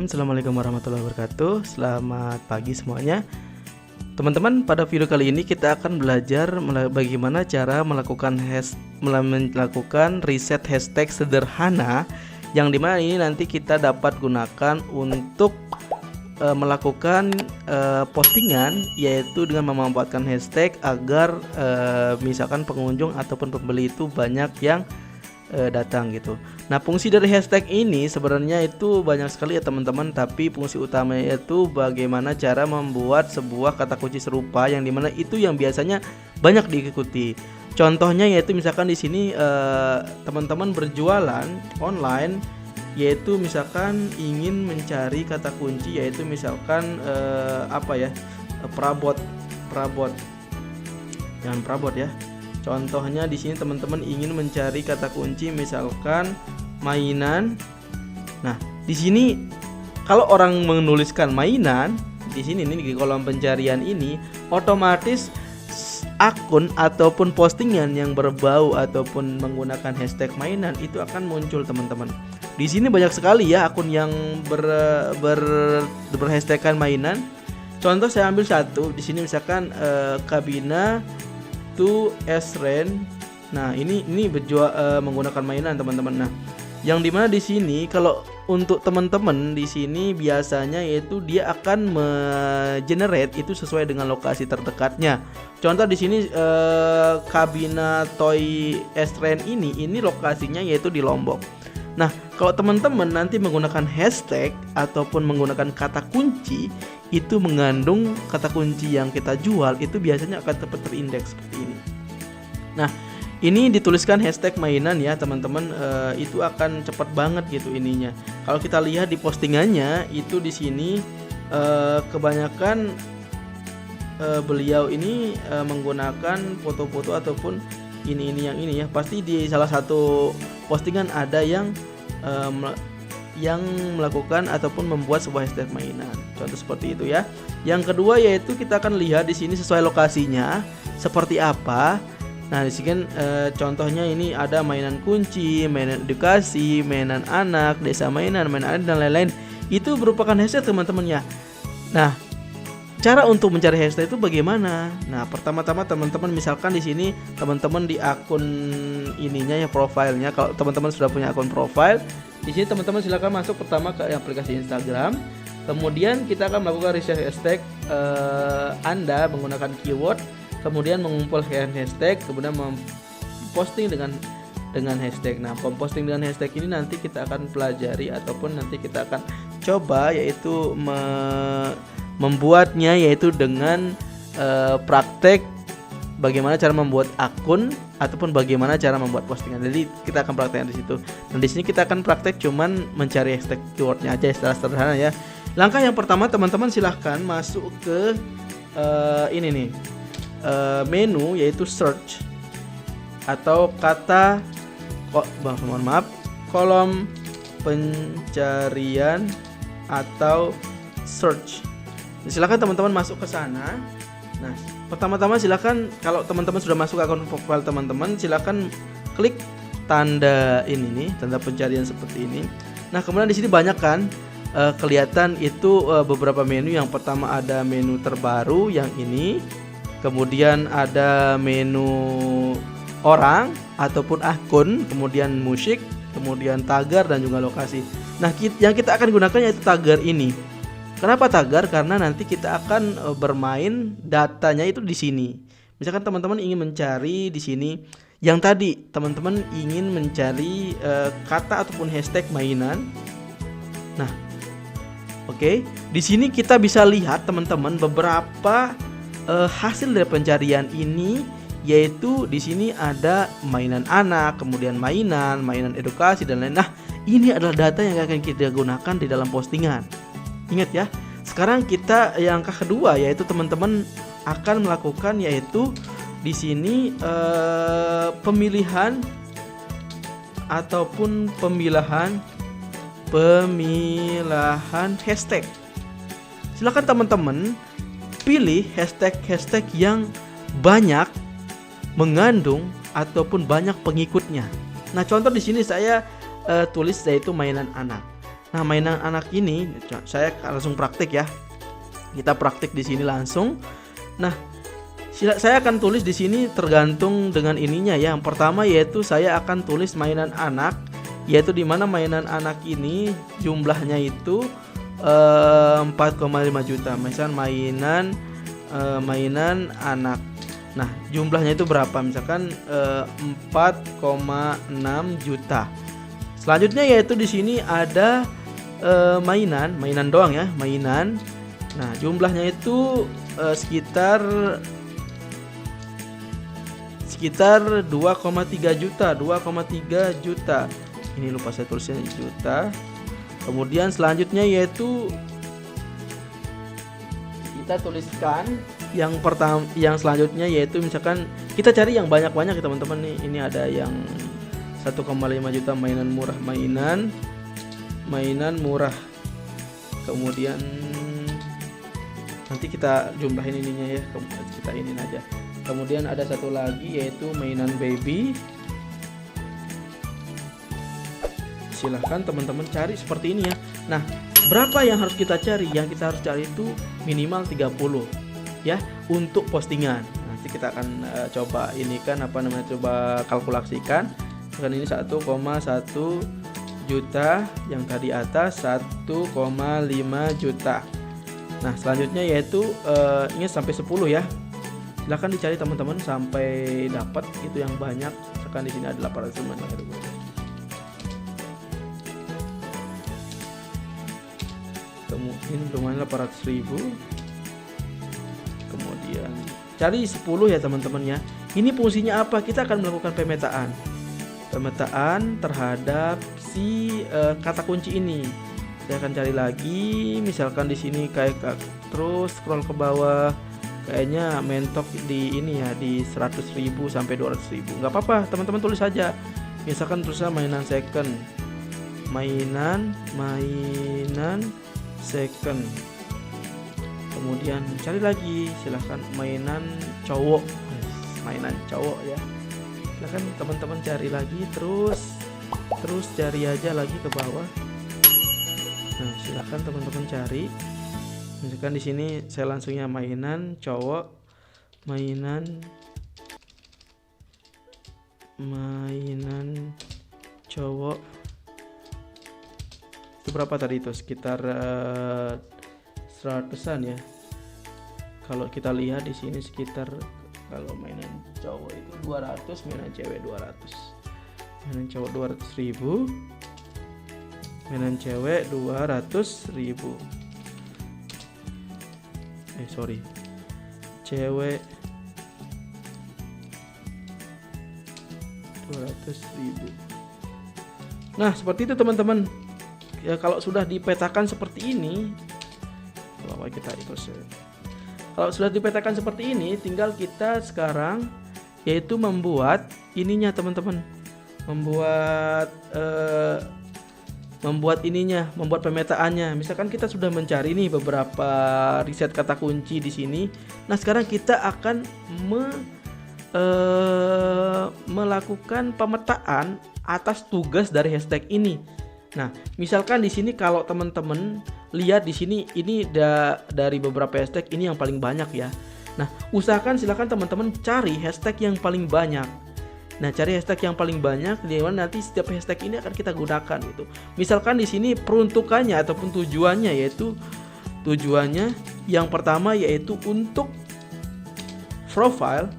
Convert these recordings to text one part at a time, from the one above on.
Assalamualaikum warahmatullahi wabarakatuh. Selamat pagi semuanya. Teman-teman, pada video kali ini kita akan belajar bagaimana cara melakukan riset hashtag sederhana, yang dimana ini nanti kita dapat gunakan untuk melakukan postingan, yaitu dengan memanfaatkan hashtag agar misalkan pengunjung ataupun pembeli itu banyak yang datang gitu. Nah, fungsi dari hashtag ini sebenarnya itu banyak sekali ya teman-teman, tapi fungsi utamanya itu bagaimana cara membuat sebuah kata kunci serupa yang dimana itu yang biasanya banyak diikuti. Contohnya yaitu misalkan di sini teman-teman berjualan online, yaitu misalkan ingin mencari kata kunci, yaitu misalkan perabot, jangan perabot ya. Contohnya di sini teman-teman ingin mencari kata kunci misalkan mainan. Nah, di sini kalau orang menuliskan mainan di sini nih di kolom pencarian ini, otomatis akun ataupun postingan yang berbau ataupun menggunakan hashtag mainan itu akan muncul teman-teman. Di sini banyak sekali ya akun yang berhashtagkan mainan. Contoh saya ambil satu di sini misalkan Kabina to Esren. Nah, ini menggunakan mainan teman-teman. Nah, yang dimana di sini kalau untuk teman-teman di sini biasanya yaitu dia akan generate itu sesuai dengan lokasi terdekatnya. Contoh di sini Kabina Toy Esren ini lokasinya yaitu di Lombok. Nah, kalau teman-teman nanti menggunakan hashtag ataupun menggunakan kata kunci, itu mengandung kata kunci yang kita jual, itu biasanya akan tepat terindeks seperti ini. Nah, ini dituliskan hashtag mainan ya teman-teman, itu akan cepat banget gitu ininya. Kalau kita lihat di postingannya itu di sini kebanyakan beliau ini menggunakan foto-foto ataupun ini ya. Pasti di salah satu postingan ada yang melakukan ataupun membuat sebuah hashtag mainan. Contoh seperti itu ya. Yang kedua yaitu kita akan lihat di sini sesuai lokasinya seperti apa. Nah, di sini contohnya ini ada mainan kunci, mainan edukasi, mainan anak, desa mainan, mainan dan lain-lain. Itu merupakan hashtag teman-teman ya. Nah, cara untuk mencari hashtag itu bagaimana? Nah, pertama-tama teman-teman misalkan di sini teman-teman di akun ininya ya, profilnya. Kalau teman-teman sudah punya akun profile, di sini teman-teman silakan masuk pertama ke aplikasi Instagram. Kemudian kita akan melakukan riset hashtag Anda menggunakan keyword, kemudian mengumpulkan hashtag, kemudian memposting dengan hashtag. Nah, memposting dengan hashtag ini nanti kita akan pelajari ataupun nanti kita akan coba yaitu membuatnya yaitu dengan praktek bagaimana cara membuat akun ataupun bagaimana cara membuat postingan. Jadi kita akan praktekkan di situ. Dan di sini kita akan praktek cuman mencari hashtag keywordnya aja secara sederhana ya. Langkah yang pertama teman-teman silahkan masuk ke menu yaitu search atau kolom pencarian atau search. Silakan teman-teman masuk ke sana. Nah, pertama-tama silakan kalau teman-teman sudah masuk akun profile teman-teman, silakan klik tanda ini nih, tanda pencarian seperti ini. Nah, kemudian di sini banyak kan kelihatan itu beberapa menu. Yang pertama ada menu terbaru yang ini. Kemudian ada menu orang ataupun akun, kemudian musik, kemudian tagar dan juga lokasi. Nah, yang kita akan gunakan yaitu tagar ini. Kenapa tagar? Karena nanti kita akan bermain datanya itu di sini. Misalkan teman-teman ingin mencari di sini yang tadi teman-teman ingin mencari kata ataupun hashtag mainan. Nah, oke. Di sini kita bisa lihat teman-teman beberapa hasil dari pencarian ini, yaitu di sini ada mainan anak, kemudian mainan edukasi dan lain. Nah, ini adalah data yang akan kita gunakan di dalam postingan. Ingat ya. Sekarang kita yang kedua yaitu teman-teman akan melakukan yaitu di sini pemilihan ataupun pemilahan hashtag. Silakan teman-teman pilih hashtag yang banyak mengandung ataupun banyak pengikutnya. Nah, contoh di sini saya tulis yaitu mainan anak. Nah, mainan anak ini saya langsung praktik ya. Kita praktik di sini langsung. Nah, saya akan tulis di sini tergantung dengan ininya ya. Yang pertama yaitu saya akan tulis mainan anak, yaitu di mana mainan anak ini jumlahnya itu 4,5 juta. Misal mainan anak. Nah, jumlahnya itu berapa? Misalkan 4,6 juta. Selanjutnya yaitu di sini ada mainan doang ya, mainan. Nah, jumlahnya itu sekitar 2,3 juta. Ini lupa saya tulisnya juta. Kemudian selanjutnya yaitu kita tuliskan yang pertama, yang selanjutnya yaitu misalkan kita cari yang banyak-banyak ya teman-teman nih. Ini ada yang 1,5 juta mainan murah. Kemudian nanti kita jumlahin ininya ya, kita iniin aja. Kemudian ada satu lagi yaitu mainan baby. Silahkan teman-teman cari seperti ini ya. Nah, berapa yang harus kita cari? Yang kita harus cari itu minimal 30 ya untuk postingan. Nanti kita akan coba ini kan coba kalkulasikan. Misalkan ini 1,1 juta, yang tadi atas 1,5 juta. Nah, selanjutnya yaitu ini sampai 10 ya. Silahkan dicari teman-teman sampai dapat itu yang banyak. Misalkan di sini ada 800 ribu. Kemudian lumayan 800 ribu. Kemudian cari 10 ya teman-teman ya. Ini fungsinya apa? Kita akan melakukan pemetaan terhadap si kata kunci ini. Saya akan cari lagi, misalkan di sini kayak terus scroll ke bawah, kayaknya mentok di ini ya di 100.000 sampai 200.000. Nggak apa-apa, teman-teman tulis saja. Misalkan tulisnya mainan second, mainan second. Kemudian cari lagi, silahkan mainan cowok ya. Silahkan teman-teman cari lagi, terus cari aja lagi ke bawah. Nah, silahkan teman-teman cari. Misalkan di sini saya langsungnya mainan cowok, mainan cowok. Itu berapa tadi itu? Sekitar 100-an ya. Kalau kita lihat di sini sekitar, kalau mainan cowok itu 200, mainan cewek 200. Mainan cowok 200.000, mainan cewek 200.000. Cewek 200.000. Nah, seperti itu teman-teman. Ya, kalau sudah dipetakan seperti ini, kalau sudah dipetakan seperti ini, tinggal kita sekarang yaitu membuat ininya teman-teman, membuat pemetaannya. Misalkan kita sudah mencari nih beberapa riset kata kunci di sini. Nah, sekarang kita akan melakukan pemetaan atas tugas dari hashtag ini. Nah, misalkan di sini kalau teman-teman lihat di sini, ini dari beberapa hashtag ini yang paling banyak ya. Nah, usahakan silakan teman-teman cari hashtag yang paling banyak. Nah, cari hashtag yang paling banyak, di mana nanti setiap hashtag ini akan kita gunakan gitu. Misalkan di sini peruntukannya ataupun tujuannya yang pertama yaitu untuk profile,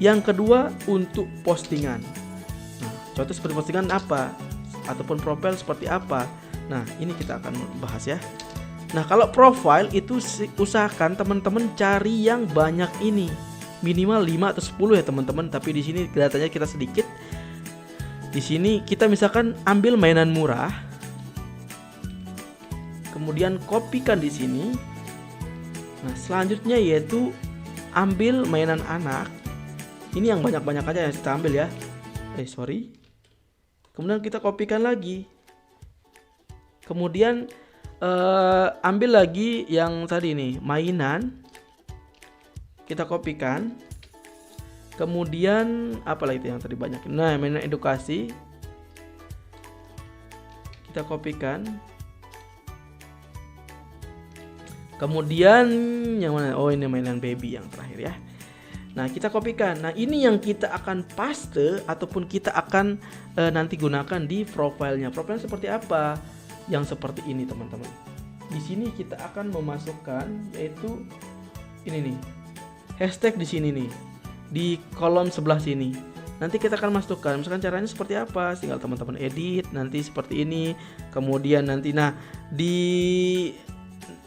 yang kedua untuk postingan. Nah, contoh seperti postingan apa ataupun profile seperti apa. Nah, ini kita akan bahas ya. Nah, kalau profile itu usahakan teman-teman cari yang banyak ini. Minimal 5 atau 10 ya teman-teman, tapi di sini kelihatannya kita sedikit. Di sini kita misalkan ambil mainan murah. Kemudian kopikan di sini. Nah, selanjutnya yaitu ambil mainan anak. Ini yang banyak-banyak aja yang kita ambil ya. Kemudian kita kopikan lagi. Kemudian ambil lagi yang tadi nih, mainan. Kita kopikan. Kemudian apa lagi itu yang tadi banyak? Nah, mainan edukasi. kita kopikan. Kemudian yang mana? Oh, ini mainan baby yang terakhir ya. Nah, kita kopikan. Nah, ini yang kita akan paste ataupun kita akan nanti gunakan di profilnya. Profilnya seperti apa? Yang seperti ini, teman-teman. Di sini kita akan memasukkan yaitu ini nih. Hashtag di sini nih. Di kolom sebelah sini. Nanti kita akan masukkan, misalkan caranya seperti apa? Tinggal teman-teman edit nanti seperti ini. Kemudian nanti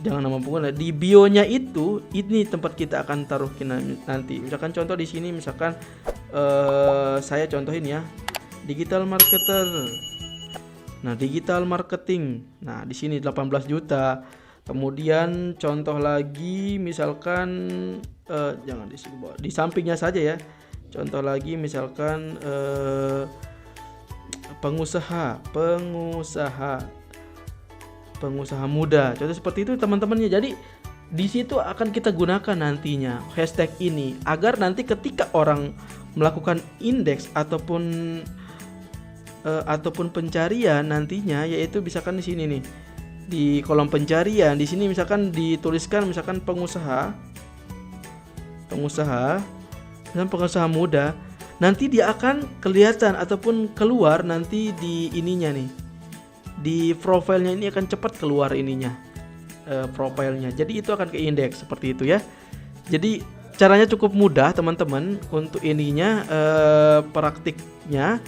jangan nama pengguna, di bio-nya itu ini tempat kita akan taruh nanti. Misalkan contoh di sini, misalkan saya contohin ya, digital marketer. Nah, digital marketing. Nah, di sini 18 juta. Kemudian contoh lagi misalkan jangan di sini, di sampingnya saja ya. Contoh lagi misalkan pengusaha muda. Contoh seperti itu teman-temannya. Jadi di situ akan kita gunakan nantinya hashtag ini agar nanti ketika orang melakukan indeks ataupun pencarian nantinya, yaitu misalkan di sini nih di kolom pencarian di sini misalkan dituliskan misalkan pengusaha muda, nanti dia akan kelihatan ataupun keluar nanti di ininya nih. Di profilnya ini akan cepat keluar ininya profilnya. Jadi itu akan ke indeks seperti itu ya. Jadi caranya cukup mudah teman-teman untuk ininya praktiknya,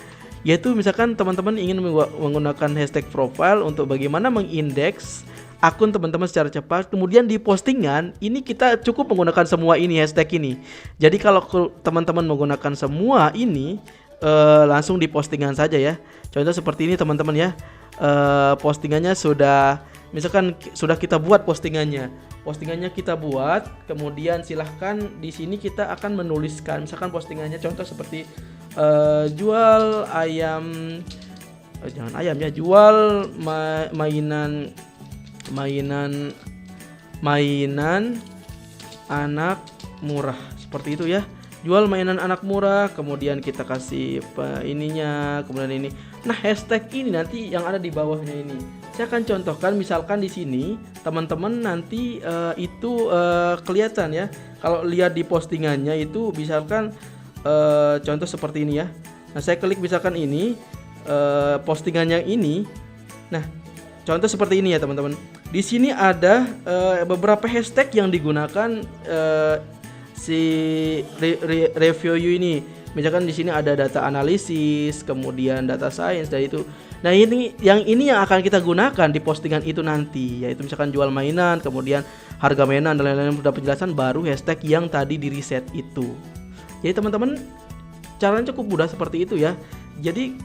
yaitu misalkan teman-teman ingin menggunakan hashtag profile untuk bagaimana mengindeks akun teman-teman secara cepat. Kemudian di postingan ini kita cukup menggunakan semua ini hashtag ini. Jadi kalau teman-teman menggunakan semua ini langsung di postingan saja ya. Contoh seperti ini teman-teman ya. Postingannya sudah kita buat postingannya kita buat, kemudian silahkan di sini kita akan menuliskan misalkan postingannya contoh seperti jual ayam, jangan ayam ya, jual mainan anak murah seperti itu ya. Jual mainan anak murah, kemudian kita kasih ininya, kemudian ini. Nah, hashtag ini nanti yang ada di bawahnya ini. Saya akan contohkan misalkan di sini teman-teman nanti itu kelihatan ya. Kalau lihat di postingannya itu misalkan contoh seperti ini ya. Nah, saya klik misalkan ini postingannya ini. Nah, contoh seperti ini ya, teman-teman. Di sini ada beberapa hashtag yang digunakan si review you ini. Misalkan di sini ada data analisis, kemudian data science dan itu. Nah, ini yang akan kita gunakan di postingan itu nanti, yaitu misalkan jual mainan, kemudian harga mainan dan lain-lain, sudah penjelasan baru hashtag yang tadi di reset itu. Jadi teman-teman, caranya cukup mudah seperti itu ya. Jadi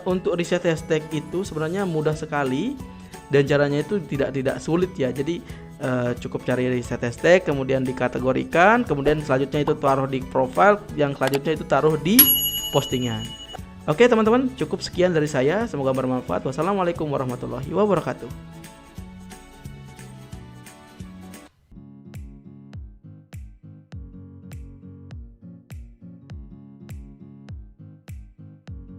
untuk reset hashtag itu sebenarnya mudah sekali dan caranya itu tidak sulit ya. Jadi cukup cari reset hashtag, kemudian dikategorikan, kemudian selanjutnya itu taruh di profile, yang selanjutnya itu taruh di postingan. Oke teman-teman, cukup sekian dari saya, semoga bermanfaat. Wassalamualaikum warahmatullahi wabarakatuh.